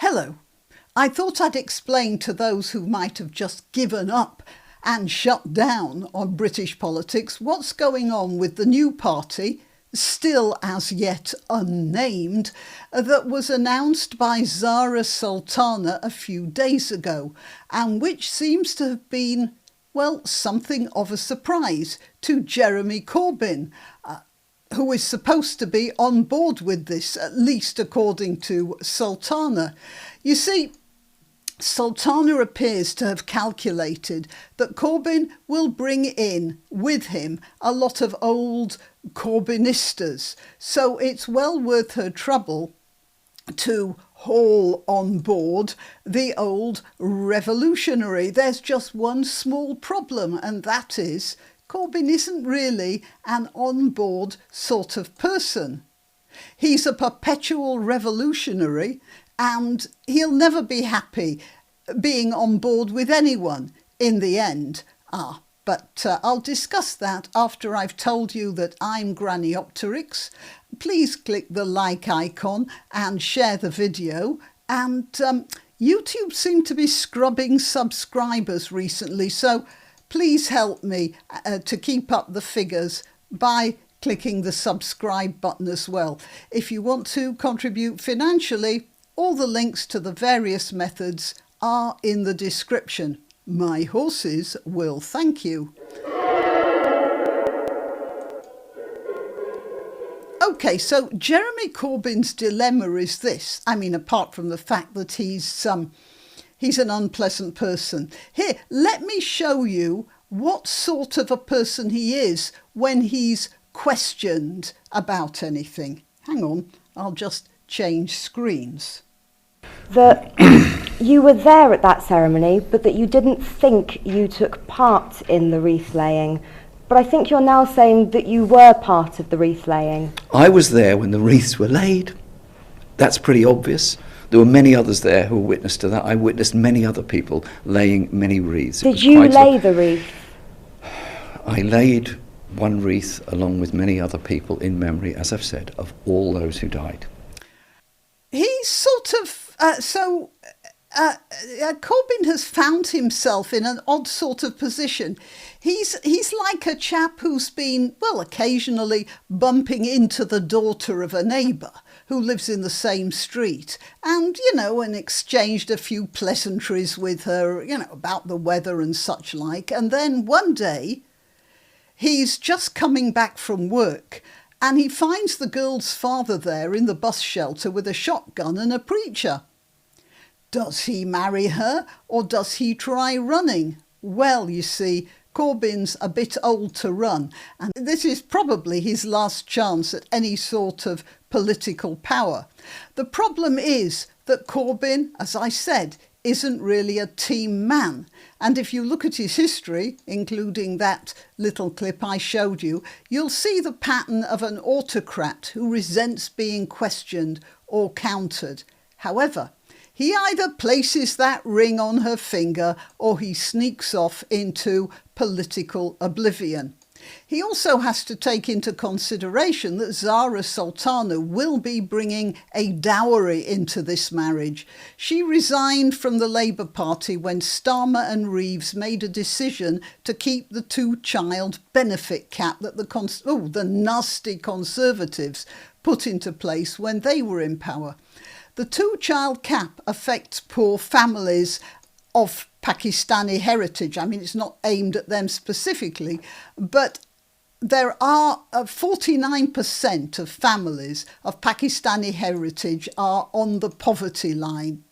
Hello. I thought I'd explain to those who might have just given up and shut down on British politics what's going on with the new party, still as yet unnamed, that was announced by Zara Sultana a few days ago, and which seems to have been, well, something of a surprise to Jeremy Corbyn, who is supposed to be on board with this, at least according to Sultana. You see, Sultana appears to have calculated that Corbyn will bring in with him a lot of old Corbynistas, so it's well worth her trouble to haul on board the old revolutionary. There's just one small problem, and that is Corbyn isn't really an on-board sort of person. He's a perpetual revolutionary and he'll never be happy being on board with anyone in the end. But I'll discuss that after I've told you that I'm granniopteryx. Please click the like icon and share the video. And YouTube seemed to be scrubbing subscribers recently, so please help me to keep up the figures by clicking the subscribe button as well. If you want to contribute financially, all the links to the various methods are in the description. My horses will thank you. OK, so Jeremy Corbyn's dilemma is this. I mean, apart from the fact that he's an unpleasant person. Here, let me show you what sort of a person he is when he's questioned about anything. Hang on, I'll just change screens. That you were there at that ceremony, but that you didn't think you took part in the wreath laying. But I think you're now saying that you were part of the wreath laying. I was there when the wreaths were laid. That's pretty obvious. There were many others there who were witness to that. I witnessed many other people laying many wreaths. Did you lay the wreath? I laid one wreath along with many other people in memory, as I've said, of all those who died. He's sort of... Corbyn has found himself in an odd sort of position. He's like a chap who's been, well, occasionally bumping into the daughter of a neighbour who lives in the same street and, and exchanged a few pleasantries with her, about the weather and such like. And then one day he's just coming back from work and he finds the girl's father there in the bus shelter with a shotgun and a preacher. Does he marry her or does he try running? Well, you see, Corbyn's a bit old to run, and this is probably his last chance at any sort of political power. The problem is that Corbyn, as I said, isn't really a team man. And if you look at his history, including that little clip I showed you, you'll see the pattern of an autocrat who resents being questioned or countered. However, he either places that ring on her finger or he sneaks off into political oblivion. He also has to take into consideration that Zara Sultana will be bringing a dowry into this marriage. She resigned from the Labour Party when Starmer and Reeves made a decision to keep the two-child benefit cap that the nasty Conservatives put into place when they were in power. The two-child cap affects poor families of Pakistani heritage. I mean, it's not aimed at them specifically, but there are 49% of families of Pakistani heritage are on the poverty line,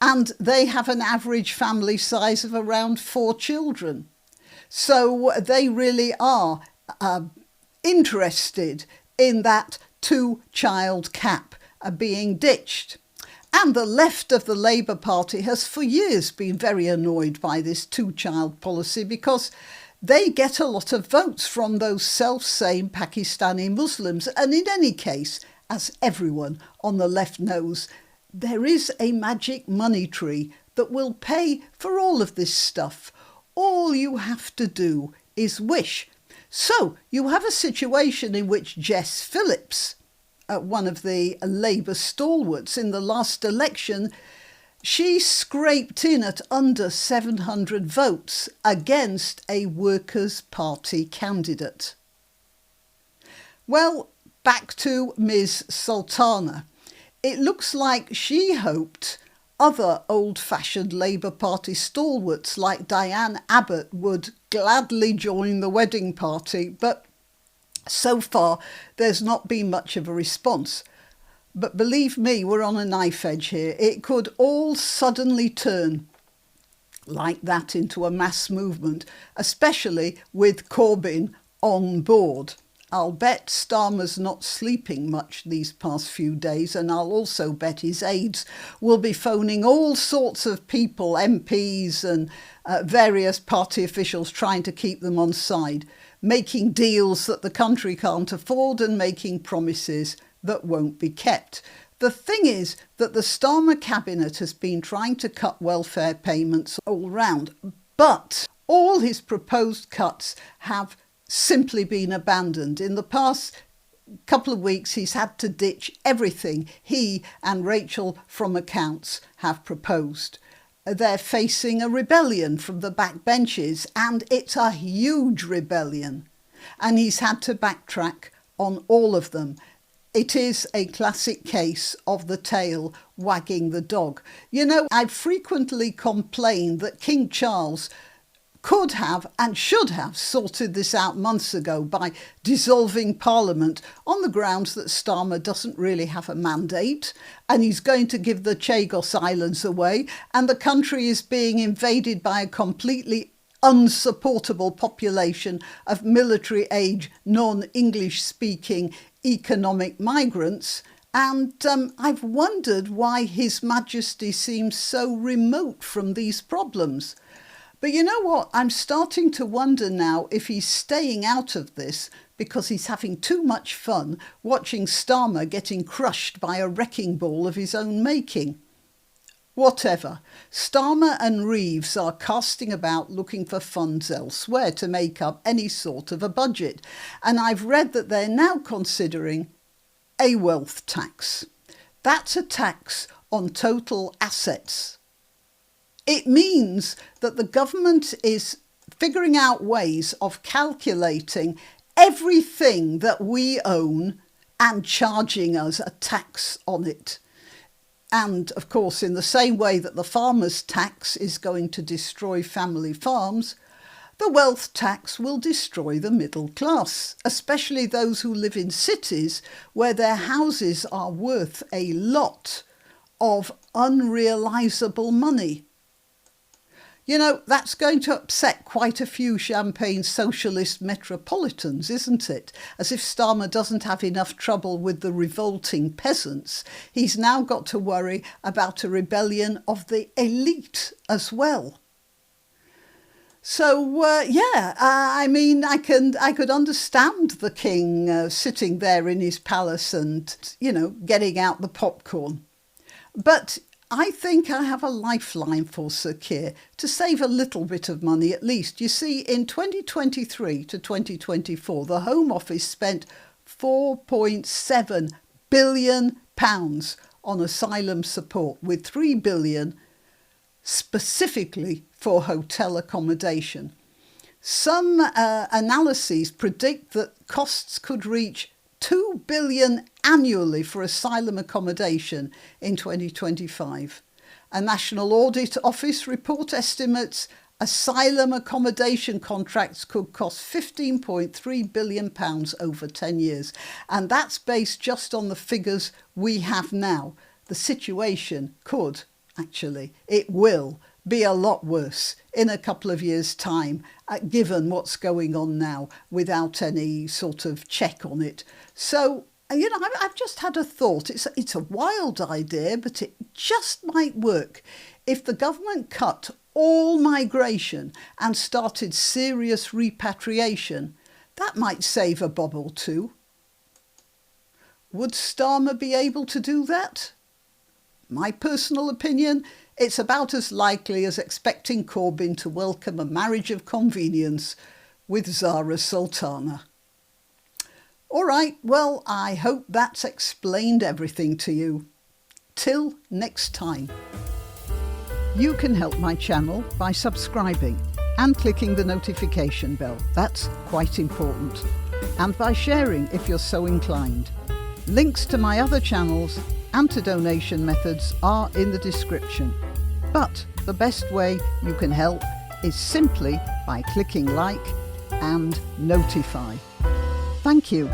and they have an average family size of around 4 children. So they really are interested in that two-child cap being ditched. And the left of the Labour Party has for years been very annoyed by this two-child policy because they get a lot of votes from those self-same Pakistani Muslims. And in any case, as everyone on the left knows, there is a magic money tree that will pay for all of this stuff. All you have to do is wish. So you have a situation in which Jess Phillips, one of the Labour stalwarts in the last election, she scraped in at under 700 votes against a Workers' Party candidate. Well, back to Ms. Sultana. It looks like she hoped other old-fashioned Labour Party stalwarts like Diane Abbott would gladly join the wedding party, but so far there's not been much of a response. But believe me, we're on a knife edge here. It could all suddenly turn like that into a mass movement, especially with Corbyn on board. I'll bet Starmer's not sleeping much these past few days, and I'll also bet his aides will be phoning all sorts of people, MPs and various party officials, trying to keep them on side, making deals that the country can't afford and making promises that won't be kept. The thing is that the Starmer cabinet has been trying to cut welfare payments all round, but all his proposed cuts have simply been abandoned. In the past couple of weeks, he's had to ditch everything he and Rachel from Accounts have proposed. They're facing a rebellion from the backbenches, and it's a huge rebellion. And he's had to backtrack on all of them. It is a classic case of the tail wagging the dog. You know, I've frequently complained that King Charles could have and should have sorted this out months ago by dissolving Parliament on the grounds that Starmer doesn't really have a mandate and he's going to give the Chagos Islands away, and the country is being invaded by a completely unsupportable population of military-age, non-English speaking economic migrants. And I've wondered why His Majesty seems so remote from these problems. But you know what? I'm starting to wonder now if he's staying out of this because he's having too much fun watching Starmer getting crushed by a wrecking ball of his own making. Whatever, Starmer and Reeves are casting about looking for funds elsewhere to make up any sort of a budget. And I've read that they're now considering a wealth tax. That's a tax on total assets. It means that the government is figuring out ways of calculating everything that we own and charging us a tax on it. And, of course, in the same way that the farmer's tax is going to destroy family farms, the wealth tax will destroy the middle class, especially those who live in cities where their houses are worth a lot of unrealisable money. You know, that's going to upset quite a few Champagne socialist metropolitans, isn't it? As if Starmer doesn't have enough trouble with the revolting peasants, he's now got to worry about a rebellion of the elite as well. So, I mean, I could understand the king sitting there in his palace and, getting out the popcorn. But I think I have a lifeline for Sir Keir to save a little bit of money at least. You see, in 2023 to 2024, the Home Office spent £4.7 billion on asylum support, with £3 billion specifically for hotel accommodation. Some analyses predict that costs could reach £2 billion annually for asylum accommodation in 2025. A National Audit Office report estimates asylum accommodation contracts could cost £15.3 billion over 10 years. And that's based just on the figures we have now. The situation could, actually, it will be a lot worse in a couple of years' time, given what's going on now without any sort of check on it. So, I've just had a thought. It's a wild idea, but it just might work. If the government cut all migration and started serious repatriation, that might save a bob or two. Would Starmer be able to do that? My personal opinion, it's about as likely as expecting Corbyn to welcome a marriage of convenience with Zara Sultana. All right, well, I hope that's explained everything to you. Till next time. You can help my channel by subscribing and clicking the notification bell. That's quite important. And by sharing if you're so inclined. Links to my other channels and to donation methods are in the description. But the best way you can help is simply by clicking like and notify. Thank you.